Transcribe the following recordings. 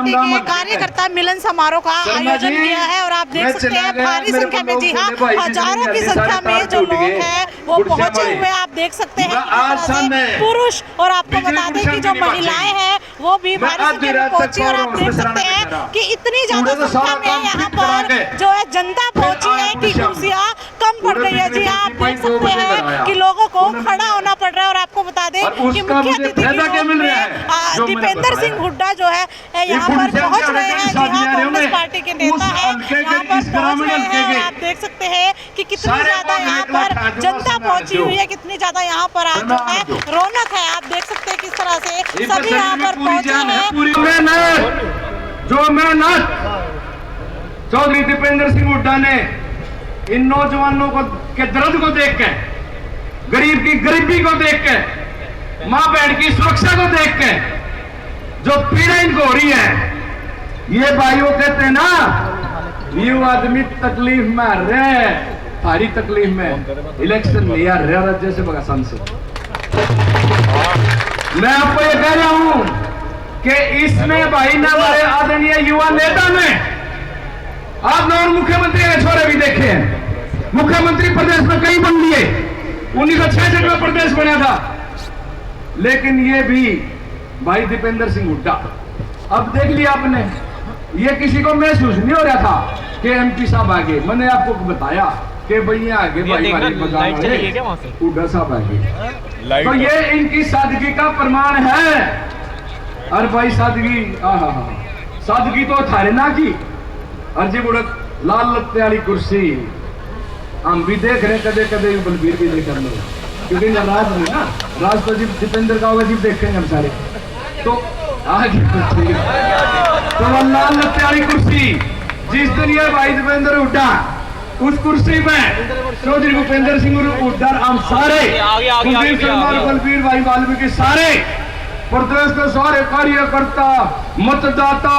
Party के कार्यकर्ता मिलन समारोह का आयोजन किया है और आप देख सकते हैं भारी संख्या में, जी हाँ, हजारों की संख्या में जो लोग हैं वो पहुंचे हुए आप देख सकते हैं। पुरुष और आपको बता दें कि जो महिलाएं हैं वो भी भारी संख्या में पहुंची और आप देख सकते हैं कि इतनी ज्यादा संख्या में यहाँ पर जो है जनता पहुंची है कि कुर्सियाँ कम पड़ गई है। जी आप देख सकते हैं कि लोगों को खड़ा होना पड़ रहा है और आपको बता दें कि मुख्य अतिथि के रूप में दीपेंद्र सिंह हुड्डा जो है यहाँ पर पहुंच रहे हैं। जी हाँ, कांग्रेस पार्टी के नेता है यहाँ पर पहुंच रहे हैं और आप देख सकते हैं कि कितनी ज्यादा यहाँ पर जनता पहुंची हुई है, कितनी ज्यादा यहाँ पर आज जो है रौनक है। आप देख सकते हैं किस तरह से सभी यहाँ पर पहुंचे हैं। जो मेहनत चौधरी दीपेंद्र सिंह हुड्डा ने इन नौजवानों को के दर्द को देख के, गरीब की गरीबी को देख के, मां बहन की सुरक्षा को देख के जो पीड़ा इनको हो रही है, ये भाइयों कहते हैं ना, ये आदमी तकलीफ में रहे, सारी तकलीफ में इलेक्शन लिया रहा राज्य से बगा सांसद। मैं आपको ये कह रहा हूं कि इसमें भाई ने हमारे आदरणीय युवा नेता ने, आपने और मुख्यमंत्री के छोरे भी देखे हैं, मुख्यमंत्री प्रदेश में कई बन लिए, 1966 में प्रदेश बना था, लेकिन ये भी भाई दीपेंद्र सिंह हुड्डा, अब देख लिया आपने, ये किसी को महसूस नहीं हो रहा था कि एमपी साहब आगे। मैंने आपको बताया कि भैया आगे भाई हुड्डा साहब आगे, तो ये इनकी सादगी का प्रमाण है। अरे भाई सादगी, सादगी तो थारे ना की अर्जी बुड़क लाल लत्ते वाली कुर्सी हम भी देख रहे, कदे कदे बलबीर भी देख रहे, क्योंकि राज में ना, राज तो जीप दीपेंद्र का होगा, जीप देखेंगे हम सारे, तो आगे तो लाल लत्ते वाली कुर्सी जिस दिन ये भाई दीपेंद्र हुड्डा उस कुर्सी में चौधरी भूपेंद्र सिंह हुड्डा हम सारे, कुलदीप शर्मा, बलबीर भाई वाल्मीकि, सारे प्रदेश के सारे कार्यकर्ता, मतदाता,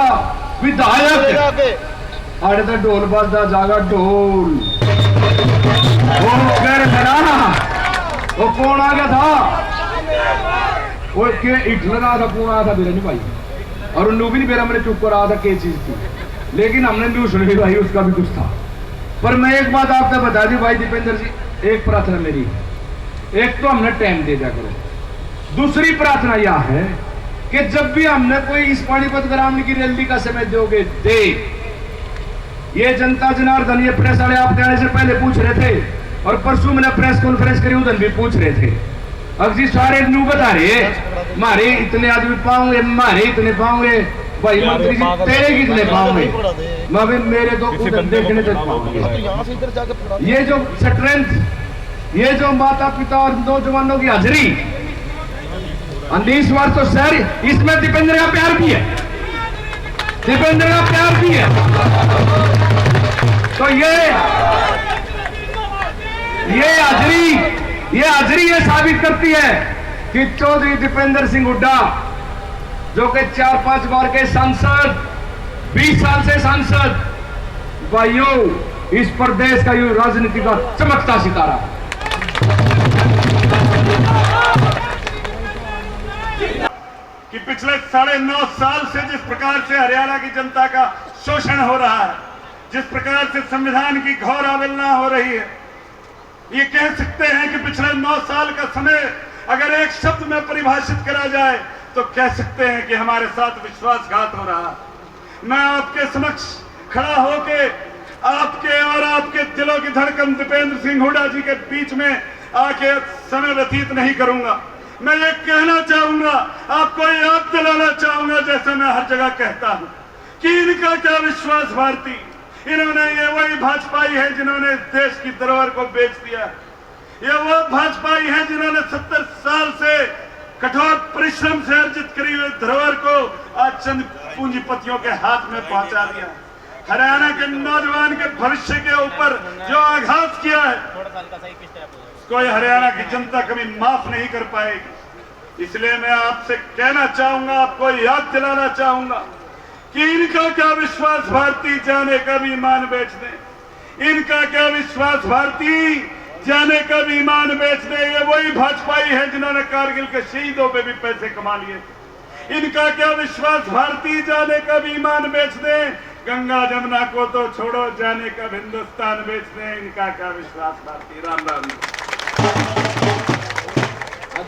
विधायक, अरे तो ढोल बजदा जागा ढोल, वो कौन आ गया था, वो के हिटलर आ था, कौन आया था मेरा नहीं भाई, और उन्होंने भी नहीं मेरा, मैंने चुप कर रहा था क्या चीज थी, लेकिन हमने भी सुनी भाई उसका भी कुछ था। पर मैं एक बात आपको बता दी भाई दीपेंद्र जी, एक प्रार्थना मेरी, एक तो हमने टाइम दे दिया करो, दूसरी प्रार्थना यह है कि जब भी हमने कोई इस पानीपत ग्रामीण की रैली का समय दोगे दे, ये जनता जनार्दन, ये प्रेस वाले आपके आने से पहले पूछ रहे थे, और परसों मैंने प्रेस कॉन्फ्रेंस करी उधर भी पूछ रहे थे, अब जी सारे न्यू बता रहे मारे इतने आदमी पाओगे, मारे इतने पाओगे, भाई मंत्री जी तेरे कितने पाओगे, मैं मेरे तो उधर देखने तक पाओगे। ये जो स्ट्रेंथ, ये जो माता पिता और नौजवानों की हाजिरी, इस बार तो सर इसमें दीपेंद्र का प्यार भी है, दीपेंद्र का प्यार भी है, तो ये हाजिरी ये साबित करती है कि चौधरी दीपेंद्र सिंह हुड्डा जो कि 4-5 बार के सांसद, 20 साल से सांसद, भाइयों इस प्रदेश का ये राजनीति का चमकता सितारा, कि पिछले 9.5 साल से जिस प्रकार से हरियाणा की जनता का शोषण हो रहा है, जिस प्रकार से संविधान की घोर अवहेलना हो रही है, ये कह सकते हैं कि पिछले 9 साल का समय अगर एक शब्द में परिभाषित करा जाए तो कह सकते हैं कि हमारे साथ विश्वासघात हो रहा है। मैं आपके समक्ष खड़ा होके आपके और आपके दिलों की धड़कन दीपेंद्र सिंह हुड्डा जी के बीच में आके समय व्यतीत नहीं करूंगा। मैं ये कहना चाहूंगा, आपको याद दिलाना चाहूंगा, जैसे मैं हर जगह कहता हूं कि इनका क्या विश्वास भारती, इन्होंने ये वही भाजपाई है जिन्होंने देश की धरोहर को बेच दिया, ये वो भाजपाई है जिन्होंने 70 साल से कठोर परिश्रम से अर्जित करी हुई धरोहर को आज चंद पूंजीपतियों के हाथ में पहुंचा दिया। हरियाणा के नौजवान के भविष्य के ऊपर जो आघात किया है, कोई हरियाणा की जनता कभी माफ नहीं कर पाएगी। इसलिए मैं आपसे कहना चाहूंगा, आपको याद दिलाना चाहूंगा कि इनका क्या विश्वास भारती जाने का भी ईमान बेच दे, इनका क्या विश्वास भारती जाने का भी ईमान बेच दे। ये वही भाजपाई है जिन्होंने कारगिल के शहीदों पे भी पैसे कमा लिए थे, इनका क्या विश्वास, भारतीय जाने का भी ईमान बेच दें, गंगा जमुना को तो छोड़ो, जाने का हिंदुस्तान बेच दें, इनका क्या विश्वास भारतीय। राम राम।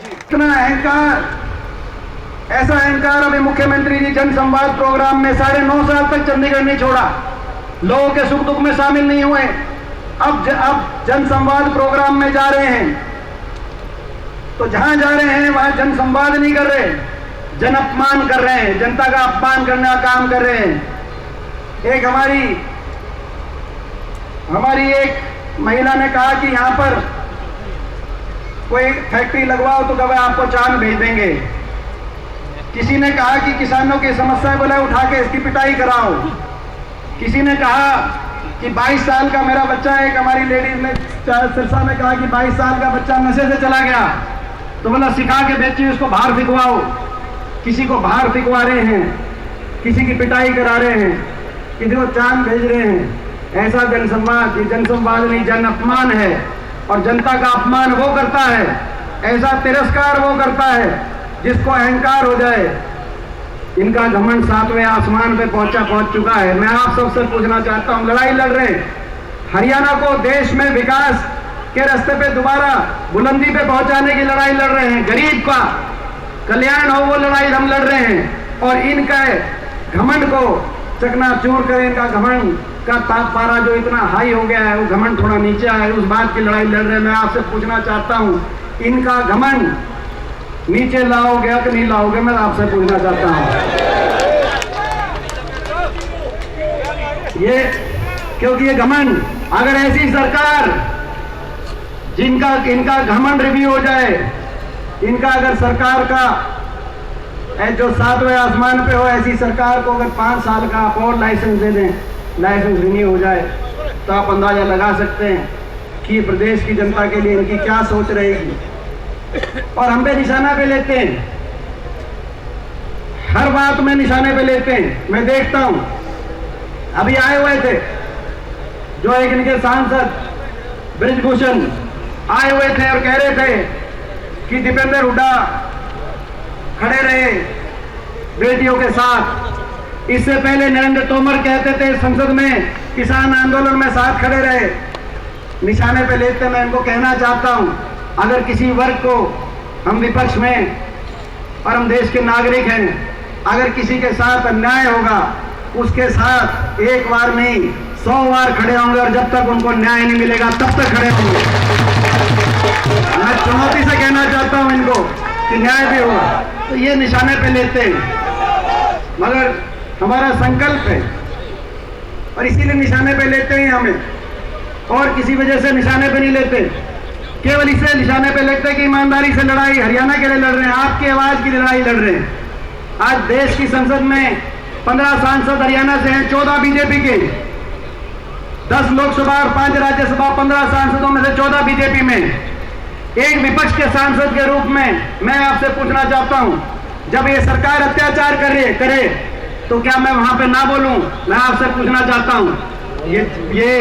इतना अहंकार, ऐसा अहंकार अभी मुख्यमंत्री जी जन संवाद प्रोग्राम में 9.5 साल तक चंडीगढ़ नहीं छोड़ा, लोगों के सुख दुख में शामिल नहीं हुए। अब जन संवाद प्रोग्राम में जा रहे हैं तो जहां जा रहे हैं वहां जन संवाद नहीं कर रहे, जन अपमान कर रहे हैं, जनता का अपमान करने का काम कर रहे हैं। एक हमारी एक महिला ने कहा कि यहां पर कोई फैक्ट्री लगवाओ तो कभी आपको चांद भेज देंगे। किसी ने कहा कि किसानों की समस्या बोले उठा के इसकी पिटाई कराओ। किसी ने कहा कि 22 साल का मेरा बच्चा, एक हमारी लेडीज ने सिरसा में कहा कि 22 साल का बच्चा नशे से चला गया, तो बोला सिखा के बेचिए, उसको बाहर फिकवाओ। किसी को बाहर फिकवा रहे हैं, किसी की पिटाई करा रहे हैं, किसी को चांद भेज रहे हैं। ऐसा जनसंवाद, ये जनसंवाद नहीं, जन अपमान है। और जनता का अपमान वो करता है, ऐसा तिरस्कार वो करता है जिसको अहंकार हो जाए। इनका घमंड 7वें आसमान पे पहुंच चुका है। मैं आप सबसे पूछना चाहता हूं, लड़ाई लड़ रहे हैं, हरियाणा को देश में विकास के रास्ते पे दोबारा बुलंदी पे पहुंचाने की लड़ाई लड़ रहे हैं, गरीब का कल्याण हो वो लड़ाई हम लड़ रहे हैं। और इनका घमंड को चकनाचूर करें, इनका घमंड का ताप पारा जो इतना हाई हो गया है, वो घमंड थोड़ा नीचे आए, उस बात की लड़ाई लड़ रहे हैं। मैं आपसे पूछना चाहता हूं, इनका घमंड नीचे लाओगे कि नहीं लाओगे, मैं आपसे पूछना चाहता हूं। ये क्योंकि ये घमंड, अगर ऐसी सरकार इनका घमंड रिव्यू हो जाए, इनका अगर सरकार का जो 7वें आसमान पे हो, ऐसी सरकार को अगर 5 साल का आप और लाइसेंस दे दें, लाइसेंस रिन्यू हो जाए, तो आप अंदाजा लगा सकते हैं कि प्रदेश की जनता के लिए इनकी क्या सोच रहेगी। और हम पे निशाना पे लेते हैं, हर बात में निशाने पे लेते हैं। मैं देखता हूं, अभी आए हुए थे जो एक इनके सांसद ब्रिजभूषण आए हुए थे और कह रहे थे कि दीपेंद्र हुड्डा खड़े रहे बेटियों के साथ। इससे पहले नरेंद्र तोमर कहते थे संसद में किसान आंदोलन में साथ खड़े रहे, निशाने पे लेते। मैं इनको कहना चाहता हूं, अगर किसी वर्ग को, हम विपक्ष में और हम देश के नागरिक हैं, अगर किसी के साथ अन्याय होगा उसके साथ एक बार नहीं 100 बार खड़े होंगे, और जब तक उनको न्याय नहीं मिलेगा तब तक खड़े होंगे। मैं चुनौती से कहना चाहता हूं इनको कि न्याय भी होगा। तो ये निशाने पे लेते हैं, मगर हमारा संकल्प है और इसीलिए निशाने पे लेते हैं हमें, और किसी वजह से निशाने पे नहीं लेते। केवल इसे निशाने पे लगता है कि ईमानदारी से लड़ाई हरियाणा के लिए लड़ रहे हैं, आपकी आवाज की लड़ाई लड़ रहे हैं। आज देश की संसद में 15 सांसद हरियाणा से हैं, 14 बीजेपी के, 10 लोकसभा और 5 राज्यसभा, 15 सांसदों में से 14 बीजेपी में। एक विपक्ष के सांसद के रूप में मैं आपसे पूछना चाहता हूं, जब ये सरकार अत्याचार करे तो क्या मैं वहां पे ना बोलूं? मैं आपसे पूछना चाहता हूं, ये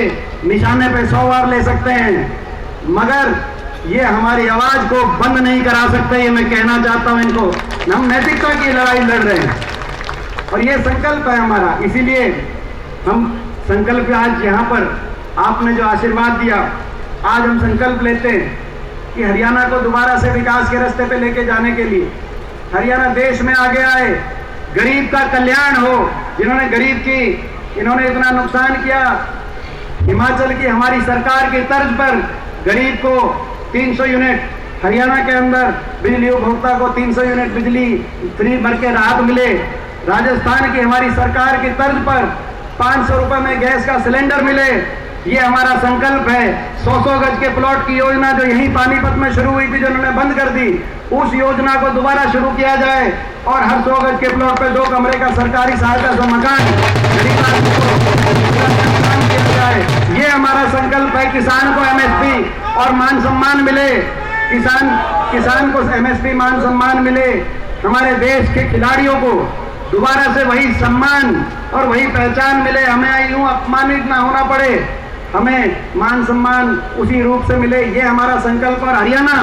निशाने पे 100 बार ले सकते हैं, मगर ये हमारी आवाज को बंद नहीं करा सकते। ये मैं कहना चाहता हूं इनको। हम नैतिकता की लड़ाई लड़ रहे हैं और ये संकल्प है हमारा। इसीलिए हम संकल्प आज यहाँ पर आपने जो आशीर्वाद दिया, आज हम संकल्प लेते हैं कि हरियाणा को दोबारा से विकास के रास्ते पे लेके जाने के लिए हरियाणा देश में आगे आए, गरीब का कल्याण हो। जिन्होंने गरीब की इन्होंने इतना नुकसान किया, हिमाचल की हमारी सरकार की तर्ज पर गरीब को 300 यूनिट, हरियाणा के अंदर बिजली उपभोक्ता को 300 यूनिट बिजली फ्री भर के राहत मिले। राजस्थान की हमारी सरकार की तर्ज पर 500 रुपए में गैस का सिलेंडर मिले। ये हमारा संकल्प है। 100 गज के प्लॉट की योजना जो यहीं पानीपत में शुरू हुई थी, जो उन्होंने बंद कर दी, उस योजना को दोबारा शुरू किया जाए और हर 100 गज के प्लॉट पे 2 कमरे का सरकारी सहायता से मकान किया जाए। ये हमारा संकल्प है। किसान को एमएसपी और मान सम्मान मिले, किसान को एमएसपी मान सम्मान मिले। हमारे देश के खिलाड़ियों को दोबारा से वही सम्मान और वही पहचान मिले। हमें यूं अपमानित ना होना पड़े, हमें मान सम्मान उसी रूप से मिले। ये हमारा संकल्प। और हरियाणा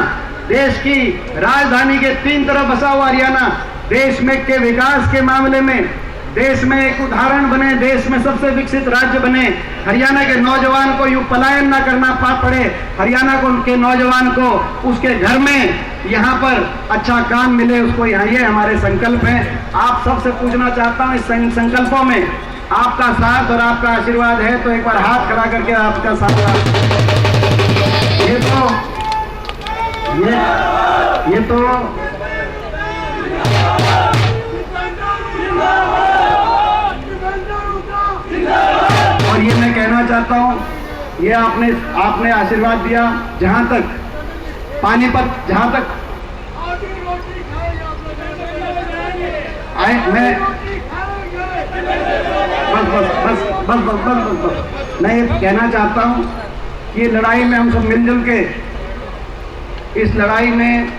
देश की राजधानी के 3 तरफ बसा हुआ हरियाणा, देश में के विकास के मामले में देश में एक उदाहरण बने, देश में सबसे विकसित राज्य बने, हरियाणा के नौजवान को यूं पलायन ना करना पड़े, हरियाणा को उनके नौजवान को उसके घर में यहाँ पर अच्छा काम मिले, उसको यहाँ, ये हमारे संकल्प हैं। आप सबसे पूछना चाहता हूँ, इस संकल्पों में आपका साथ और आपका आशीर्वाद है तो एक बार हाथ खड़ा करके आपका साथ। ये तो और ये मैं कहना चाहता हूँ, ये आपने आशीर्वाद दिया। जहां तक पानीपत, जहां तक मैं बस मैं ये कहना चाहता हूँ कि लड़ाई में हम सब मिलजुल के, इस लड़ाई में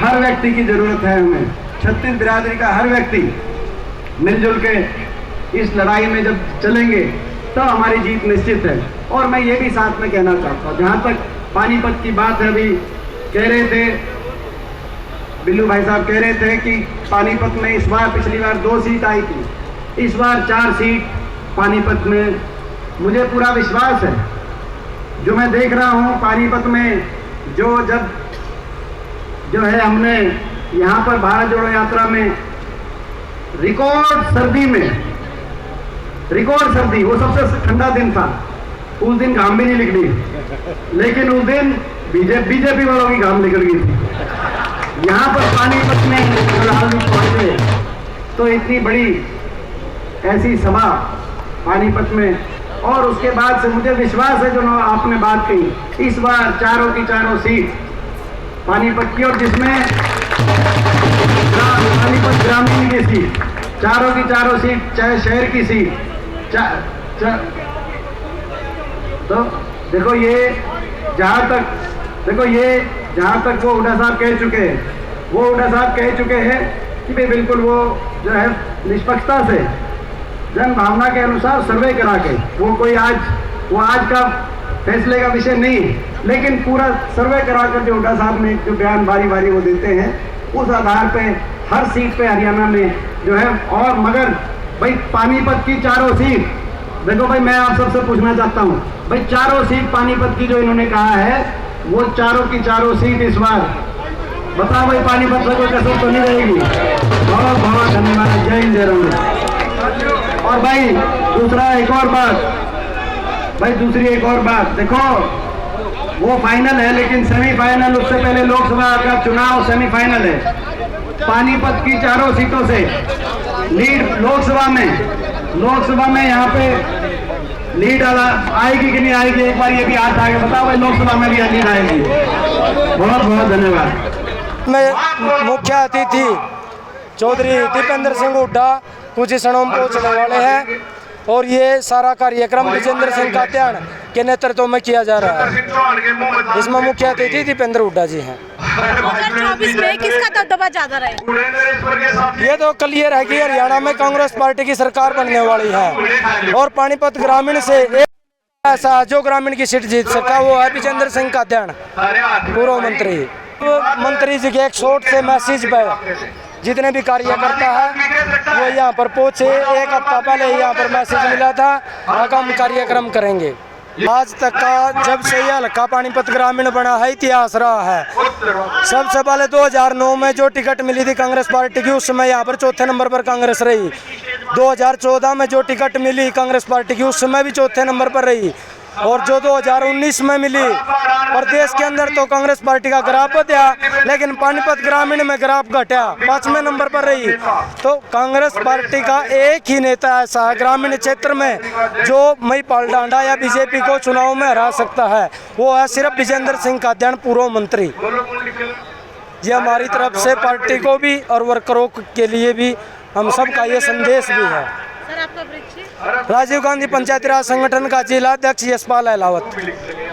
हर व्यक्ति की जरूरत है। हमें छत्तीस बिरादरी का हर व्यक्ति मिलजुल के इस लड़ाई में जब चलेंगे तो हमारी जीत निश्चित है। और मैं ये भी साथ में कहना चाहता हूँ, जहाँ तक पानीपत की बात है, अभी कह रहे थे बिल्लू भाई साहब कह रहे थे कि पानीपत में इस बार, पिछली बार 2 सीट आई थी, इस बार 4 सीट पानीपत में। मुझे पूरा विश्वास है, जो मैं देख रहा हूँ पानीपत में, जो है हमने यहाँ पर भारत जोड़ो यात्रा में रिकॉर्ड सर्दी, वो सबसे ठंडा दिन था, उस दिन घाम भी नहीं निकली, लेकिन उस दिन बीजेपी वालों की घाम निकल गई थी। यहाँ पर पानीपत में पहुंचे तो इतनी बड़ी ऐसी सभा पानीपत में, और उसके बाद से मुझे विश्वास है, जो आपने बात कही, इस बार चारों की चारों सीट पानीपत की, और जिसमें पानीपत ग्रामीण की सीट, चारों की चारों सीट, चाहे शहर की सीट, तो देखो ये जहाँ तक वो हुड्डा साहब कह चुके हैं कि भाई बिल्कुल वो जो है निष्पक्षता से, जन भावना के अनुसार सर्वे करा के, वो आज का फैसले का विषय नहीं, लेकिन पूरा सर्वे कराकर जो हुड्डा साहब ने जो बयान बारी बारी वो देते हैं, उस आधार पे हर सीट पे हरियाणा में जो है। और मगर भाई पानीपत की चारों सीट, देखो भाई मैं आप सबसे पूछना चाहता हूँ, भाई चारों सीट पानीपत की जो इन्होंने कहा है, वो चारों की चारों सीट इस बार, बताओ भाई पानीपत में कोई कसर तो नहीं रहेगी। बहुत बहुत धन्यवाद, जय हिंद, जय राम। और भाई दूसरी एक और बात, देखो वो फाइनल है, लेकिन सेमीफाइनल, उससे पहले लोकसभा का चुनाव सेमीफाइनल है। पानीपत की चारों सीटों से लीड लोकसभा में यहाँ पे लीड आएगी कि नहीं आएगी, एक बार ये भी हाथ आगे बताओ भाई, लोकसभा में भी लीड आएगी। बहुत बहुत धन्यवाद। मैं मुख्य अतिथि चौधरी दीपेंद्र सिंह हुड्डा कुछ ही क्षणों में पहुंचने वाले हैं, और ये सारा कार्यक्रम विजेंद्र सिंह कात्यायन के नेतृत्व में किया जा रहा है। इसमें मुख्य अतिथि दीपेंद्र हुड्डा जी हैं। 2024 में किसका दबदबा ज्यादा रहेगा? ये तो क्लियर है कि हरियाणा में कांग्रेस पार्टी की सरकार बनने वाली है, और पानीपत ग्रामीण से एक ऐसा जो ग्रामीण की सीट जीत सका वो है विजेंद्र सिंह कात्यायन, पूर्व मंत्री जी के एक शॉर्ट से मैसेज पे जितने भी कार्यकर्ता है वो यहाँ पर पहुँचे। 1 हफ्ता पहले यहाँ पर मैसेज मिला था, आगामी कार्यक्रम करेंगे। आज तक का जब से यह हल्का पानीपत ग्रामीण बना है, इतिहास रहा है। सबसे पहले 2009 में जो टिकट मिली थी कांग्रेस पार्टी की, उस समय यहाँ पर 4थे नंबर पर कांग्रेस रही। 2014 में जो टिकट मिली कांग्रेस पार्टी की, उस समय भी 4थे नंबर पर रही। और जो 2019 में मिली, प्रदेश के अंदर तो कांग्रेस पार्टी का ग्राफ बढ़ा, लेकिन पानीपत ग्रामीण में ग्राफ घटा, 5वें नंबर पर रही। तो कांग्रेस पार्टी का एक ही नेता ऐसा है ग्रामीण क्षेत्र में जो महिपाल डांडा या बीजेपी को चुनाव में हरा सकता है, वो है सिर्फ विजेंद्र सिंह कात्यायन, पूर्व मंत्री। ये हमारी तरफ से पार्टी को भी और वर्करों के लिए भी हम सब का ये संदेश भी है। सर आपका परिचय? राजीव गांधी पंचायती राज संगठन का जिला अध्यक्ष यशपाल अहलावत।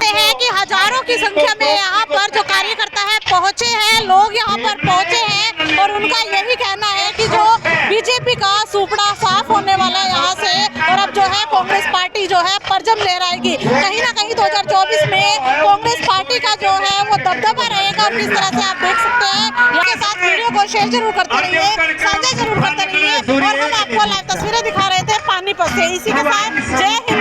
है कि हजारों की संख्या में यहाँ पर जो कार्यकर्ता है पहुँचे हैं, लोग यहाँ पर पहुँचे हैं, और उनका यही कहना है कि जो बीजेपी का सुपड़ा साफ होने वाला है यहाँ से, और अब जो है कांग्रेस पार्टी जो है परचम लहराएगी। कहीं ना कहीं 2024 में कांग्रेस पार्टी का जो है वो दबदबा रहेगा। और किस तरह से आप देख सकते हैं, इसके साथ वीडियो को शेयर जरूर करते रहिए, साझा जरूर करते रहिए। और हम आपको लाइव तस्वीरें दिखा रहे थे पानीपत से। इसी के साथ जय हिंद।